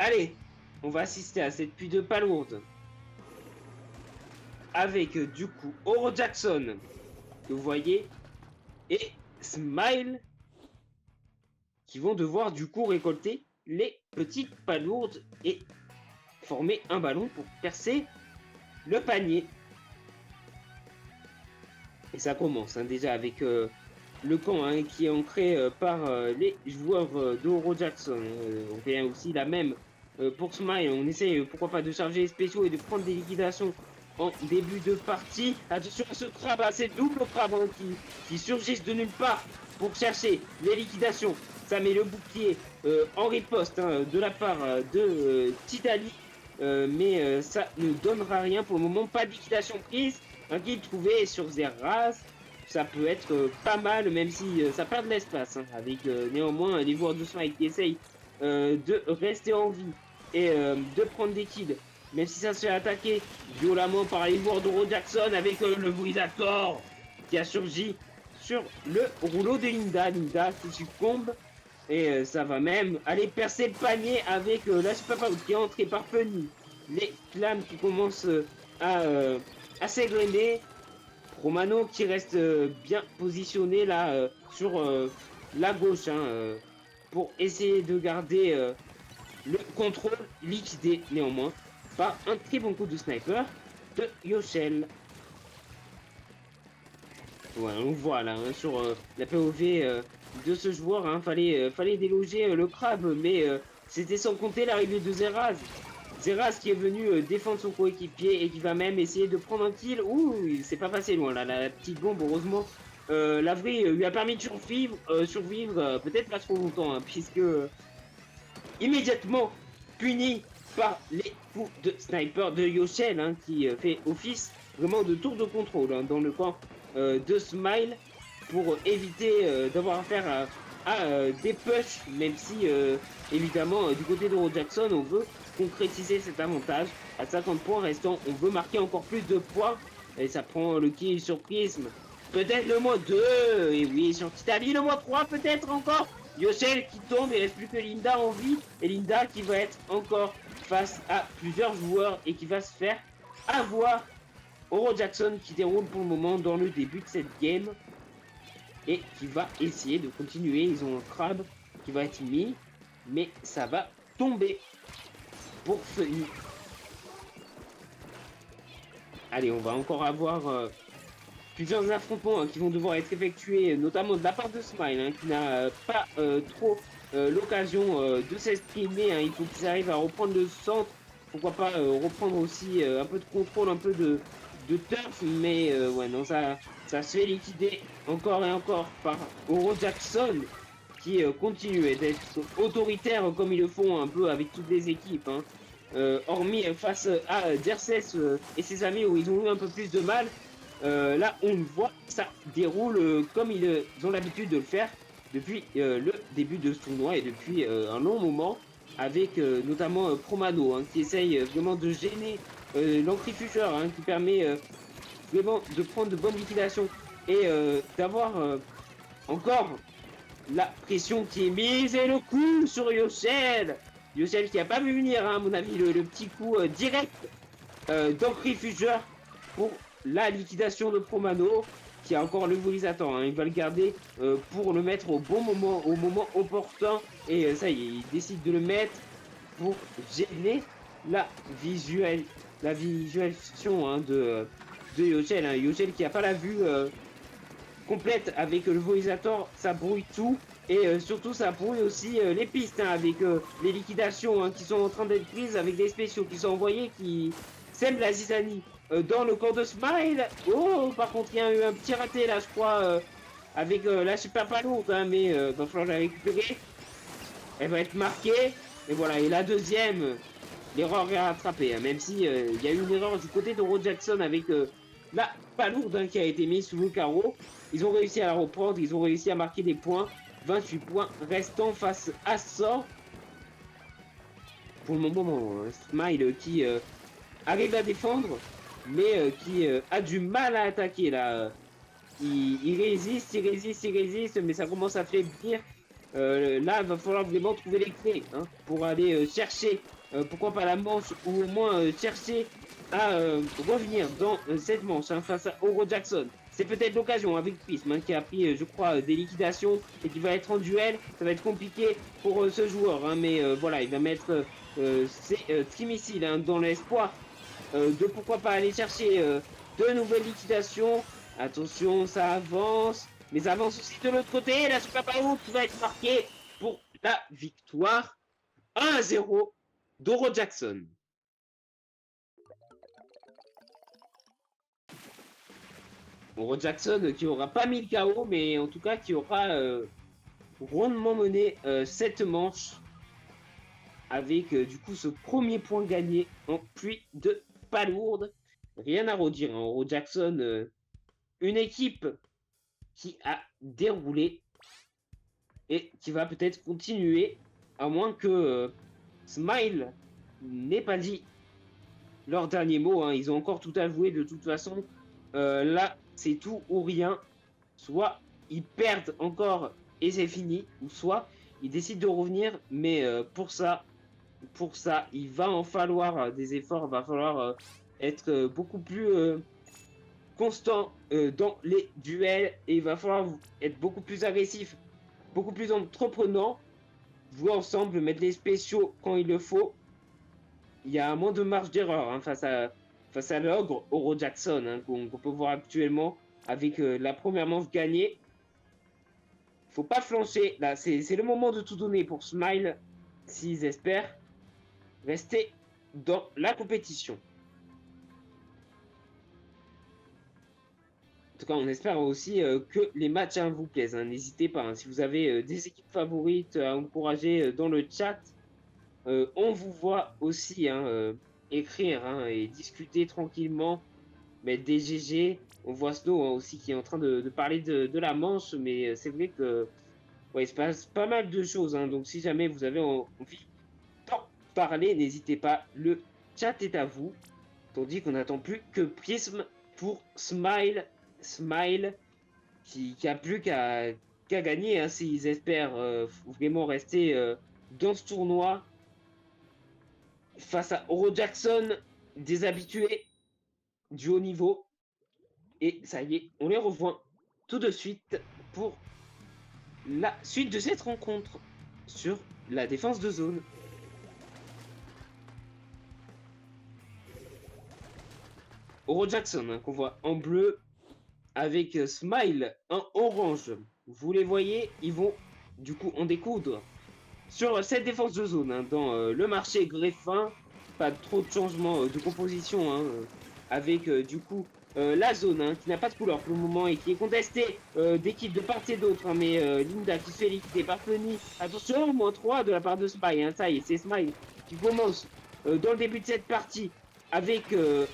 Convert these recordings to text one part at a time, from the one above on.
Allez, on va assister à cette pluie de palourdes. Avec du coup Oro Jackson, que vous voyez, et Smile, qui vont devoir du coup récolter les petites palourdes et former un ballon pour percer le panier. Et ça commence déjà avec le camp qui est ancré par les joueurs d'Oro Jackson. On fait aussi la même pour Smile. On essaye pourquoi pas de charger les spéciaux et de prendre des liquidations en début de partie. Attention à ce crabe, à ces doubles crabes qui surgissent de nulle part pour chercher les liquidations. Ça met le bouclier en riposte de la part de Titali. Mais ça ne donnera rien pour le moment. Pas de liquidation prise. Un kill trouvé sur Zeraz, ça peut être pas mal, même si ça perd de l'espace. Avec néanmoins les joueurs de Smite qui essayent de rester en vie et de prendre des kills. Même si ça se fait attaquer violemment par les joueurs d'Oro Jackson avec le Brisator qui a surgi sur le rouleau de Linda. Linda qui succombe. Et ça va même aller percer le panier avec la Super Power qui est entrée par Penny. Les flammes qui commencent à s'égrener. Romano qui reste bien positionné là sur la gauche pour essayer de garder le contrôle, liquidé néanmoins par un très bon coup de sniper de Yoshel. Ouais, on voit là sur la POV de ce joueur, fallait déloger le crabe, mais c'était sans compter l'arrivée de Zeraz. Zeraz qui est venu défendre son coéquipier et qui va même essayer de prendre un kill. Ouh, il s'est pas passé loin là, la petite bombe, heureusement. L'Avry lui a permis de survivre peut-être pas trop longtemps, puisque immédiatement puni par les coups de sniper de Yoshel, qui fait office vraiment de tour de contrôle dans le camp de Smile pour éviter d'avoir affaire à des pushs, même si évidemment du côté d'Oro Jackson on veut concrétiser cet avantage à 50 points restants, on veut marquer encore plus de points et ça prend le kill sur Prism, peut-être le mois 2, et oui sur Titali le mois 3 peut-être encore. Yoshel qui tombe, il reste plus que Linda en vie et Linda qui va être encore face à plusieurs joueurs et qui va se faire avoir. Oro Jackson qui déroule pour le moment dans le début de cette game et qui va essayer de continuer. Ils ont un crabe qui va être mis, mais ça va tomber pour Funny. Allez, on va encore avoir plusieurs affrontements qui vont devoir être effectués, notamment de la part de Smile, qui n'a pas trop l'occasion de s'exprimer. Il faut qu'ils arrivent à reprendre le centre. Pourquoi pas reprendre aussi un peu de contrôle, un peu de turf, mais ouais, non, ça se fait liquider encore et encore par Oro Jackson qui continue d'être autoritaire comme ils le font un peu avec toutes les équipes. Hormis face à Derces et ses amis où ils ont eu un peu plus de mal. Là, on voit ça déroule comme ils ont l'habitude de le faire depuis le début de ce tournoi et depuis un long moment, avec notamment Promano qui essaye vraiment de gêner l'entrifugeur qui permet vraiment de prendre de bonnes liquidations et d'avoir encore la pression qui est mise et le coup sur Yoshel. Yoshel qui a pas vu venir, à mon avis, le petit coup direct d'entrifugeur pour la liquidation de Promano, qui a encore le volisateur. Il va le garder pour le mettre au bon moment, au moment opportun. Et ça y est, il décide de le mettre pour gêner la visualisation de Yoshel. Yoshel qui n'a pas la vue complète avec le volisateur, ça brouille tout. Et surtout, ça brouille aussi les pistes avec les liquidations qui sont en train d'être prises, avec des spéciaux qui sont envoyés, qui sèment la zizanie dans le camp de Smile. Oh, par contre, il y a eu un petit raté là, je crois, avec la super palourde, mais il va falloir la récupérer. Elle va être marquée. Et voilà, et la deuxième, l'erreur est rattrapée, même si il y a eu une erreur du côté d'Oro Jackson avec la palourde qui a été mise sous le carreau. Ils ont réussi à la reprendre, ils ont réussi à marquer des points. 28 points restants face à ça. Pour le moment, Smile qui arrive à défendre, mais qui a du mal à attaquer là. Il résiste, mais ça commence à faiblir. Là, il va falloir vraiment trouver les clés hein, pour aller chercher, pourquoi pas la manche, ou au moins chercher à revenir dans cette manche hein, face à Oro Jackson. C'est peut-être l'occasion avec Prism hein, qui a pris, je crois, des liquidations et qui va être en duel. Ça va être compliqué pour ce joueur, hein, mais voilà, il va mettre ses trimissiles hein, dans l'espoir de pourquoi pas aller chercher de nouvelles liquidations. Attention, ça avance, mais ça avance aussi de l'autre côté. La Super Power qui va être marquée pour la victoire 1-0 d'Oro Jackson. Oro Jackson qui aura pas mis le KO, mais en tout cas qui aura rondement mené cette manche avec du coup ce premier point gagné en pluie de palourde. Rien à redire, hein. Oro Jackson, une équipe qui a déroulé et qui va peut-être continuer, à moins que Smile n'ait pas dit leur dernier mot. Hein. Ils ont encore tout à jouer de toute façon. Là, c'est tout ou rien. Soit ils perdent encore et c'est fini, ou soit ils décident de revenir. Mais pour ça, il va en falloir des efforts. Il va falloir être beaucoup plus constant dans les duels et il va falloir être beaucoup plus agressif, beaucoup plus entreprenant, jouer ensemble, mettre les spéciaux quand il le faut. Il y a moins de marge d'erreur hein, face à l'ogre Oro Jackson hein, qu'on peut voir actuellement avec la première manche gagnée. Faut pas flancher, là c'est le moment de tout donner pour Smile s'ils espèrent rester dans la compétition. En tout cas, on espère aussi que les matchs hein, vous plaisent. Hein. N'hésitez pas, hein, si vous avez des équipes favorites à encourager dans le chat, on vous voit aussi hein, écrire hein, et discuter tranquillement, mettre des GG. On voit Snow hein, aussi qui est en train de parler de la manche, mais c'est vrai que ouais, il se passe pas mal de choses. Hein, donc si jamais vous avez envie d'en parler, n'hésitez pas, le chat est à vous. Tandis qu'on n'attend plus que Prism pour Smile qui a plus qu'à gagner hein, s'ils espèrent vraiment rester dans ce tournoi face à Oro Jackson, des habitués du haut niveau. Et ça y est, on les rejoint tout de suite pour la suite de cette rencontre sur la défense de zone. Oro Jackson hein, qu'on voit en bleu avec Smile en orange. Vous les voyez, ils vont du coup en découdre sur cette défense de zone hein, dans le marché greffin. Pas trop de changements de composition hein, avec du coup la zone hein, qui n'a pas de couleur pour le moment et qui est contestée d'équipe de part et d'autre hein, mais Linda qui se fait liquider par Penny. Attention, moins 3 de la part de Smile hein, ça y est, c'est Smile qui commence dans le début de cette partie avec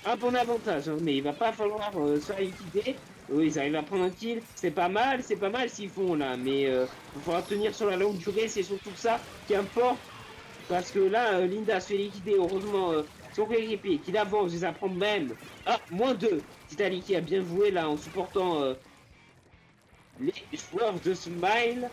un bon avantage hein, mais il va pas falloir se faire liquider. Oui, ils arrivent à prendre un kill, c'est pas mal s'ils font là, mais il va falloir tenir sur la longue durée, c'est surtout ça qui importe, parce que là, Linda se fait liquider, heureusement, son coéquipier qui l'avance, ils apprennent même, moins 2, Titali qui a bien joué là en supportant les joueurs de Smile,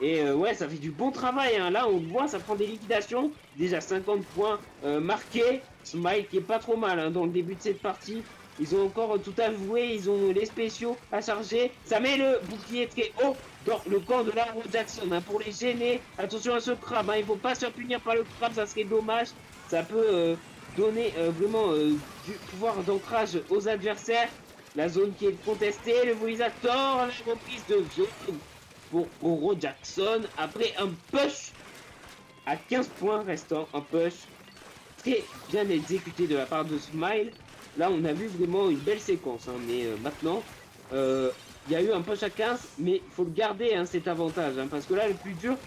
et ouais, ça fait du bon travail, hein. Là on voit, ça prend des liquidations, déjà 50 points marqués, Smile qui est pas trop mal hein, dans le début de cette partie. Ils ont encore tout à jouer, ils ont les spéciaux à charger. Ça met le bouclier très haut dans le camp de la Jackson hein, pour les gêner. Attention à ce crabe, hein, il ne faut pas se faire punir par le crabe, ça serait dommage. Ça peut donner vraiment du pouvoir d'ancrage aux adversaires. La zone qui est contestée, le Volisator, la reprise de zone pour Oro Jackson après un push à 15 points restant. Un push très bien exécuté de la part de Smile. Là, on a vu vraiment une belle séquence, hein, mais maintenant, il y a eu un push à 15, mais il faut le garder, hein, cet avantage, hein, parce que là, le plus dur,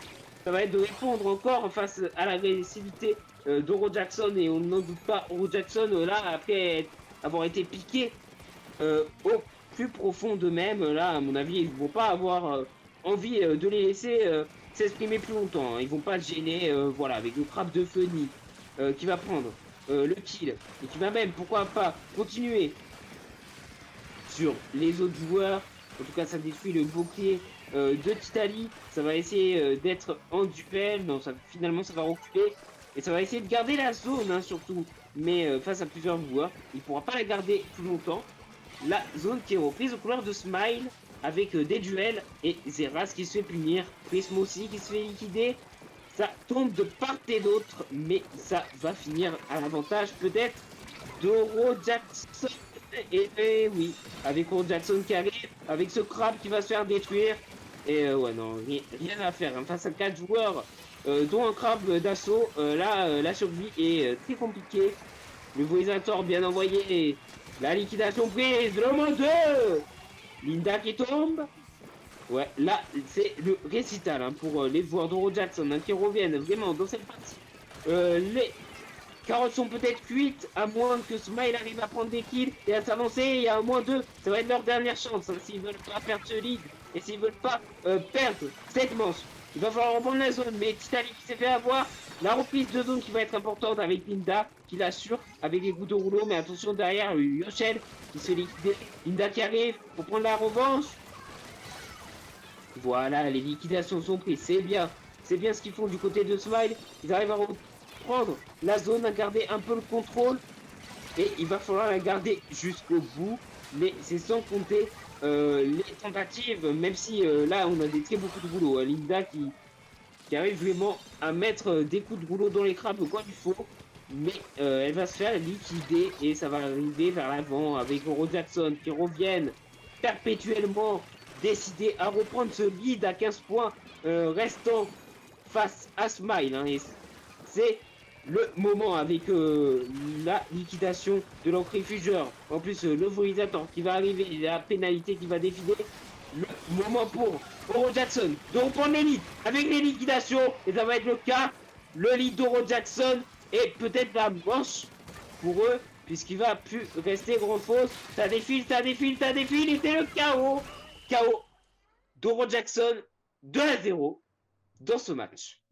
ça va être de répondre encore face à l'agressivité d'Oro Jackson, et on n'en doute pas, Oro Jackson, là, après avoir été piqué au plus profond d'eux-mêmes, là, à mon avis, ils ne vont pas avoir envie de les laisser s'exprimer plus longtemps, hein. Ils vont pas se gêner, voilà, avec le crabe de Funny qui va prendre le kill et qui va même, pourquoi pas, continuer sur les autres joueurs. En tout cas, ça détruit le bouclier de Titali. Ça va essayer d'être en duel. Non, finalement, ça va reculer. Et ça va essayer de garder la zone, hein, surtout. Mais face à plusieurs joueurs, il ne pourra pas la garder plus longtemps. La zone qui est reprise aux couleurs de Smile avec des duels et Zeras qui se fait punir. Prismo aussi qui se fait liquider. Ça tombe de part et d'autre, mais ça va finir à l'avantage peut-être d'Oro Jackson. Et oui, avec Oro Jackson qui arrive, avec ce crabe qui va se faire détruire. Et ouais, non, rien à faire. Hein. Face à 4 joueurs, dont un crabe d'assaut, la survie est très compliquée. Le Voisator bien envoyé. La liquidation prise, le moins 2. Linda qui tombe. Ouais, là, c'est le récital hein, pour les joueurs d'Oro Jackson hein, qui reviennent vraiment dans cette partie. Les carottes sont peut-être cuites, à moins que Smile arrive à prendre des kills et à s'avancer. Il y a un moins 2. Ça va être leur dernière chance hein, s'ils veulent pas perdre ce lead et s'ils veulent pas perdre cette manche. Il va falloir reprendre la zone, mais Titali qui s'est fait avoir. La reprise de zone qui va être importante avec Linda qui l'assure avec les coups de rouleau. Mais attention derrière, Yoshel qui se liquide. Linda qui arrive pour prendre la revanche. Voilà, les liquidations sont prises, c'est bien. C'est bien ce qu'ils font du côté de Smile. Ils arrivent à reprendre la zone, à garder un peu le contrôle. Et il va falloir la garder jusqu'au bout. Mais c'est sans compter les tentatives, même si là on a des très beaucoup de boulot. Linda qui arrive vraiment à mettre des coups de rouleau dans les crabes quand il faut. Mais elle va se faire liquider et ça va arriver vers l'avant avec Oro Jackson qui reviennent perpétuellement décidé à reprendre ce lead à 15 points restant face à Smile. Hein, et c'est le moment avec la liquidation de l'entrifugeur. En plus, le Vorisator qui va arriver, la pénalité qui va défiler. Le moment pour Oro Jackson de reprendre les leads avec les liquidations. Et ça va être le cas. Le lead d'Oro Jackson et peut-être la manche pour eux. Puisqu'il va plus rester grand fausse. Ça défile, ça défile, ça défile. Et c'est le chaos. KO d'Oro Jackson 2-0 dans ce match.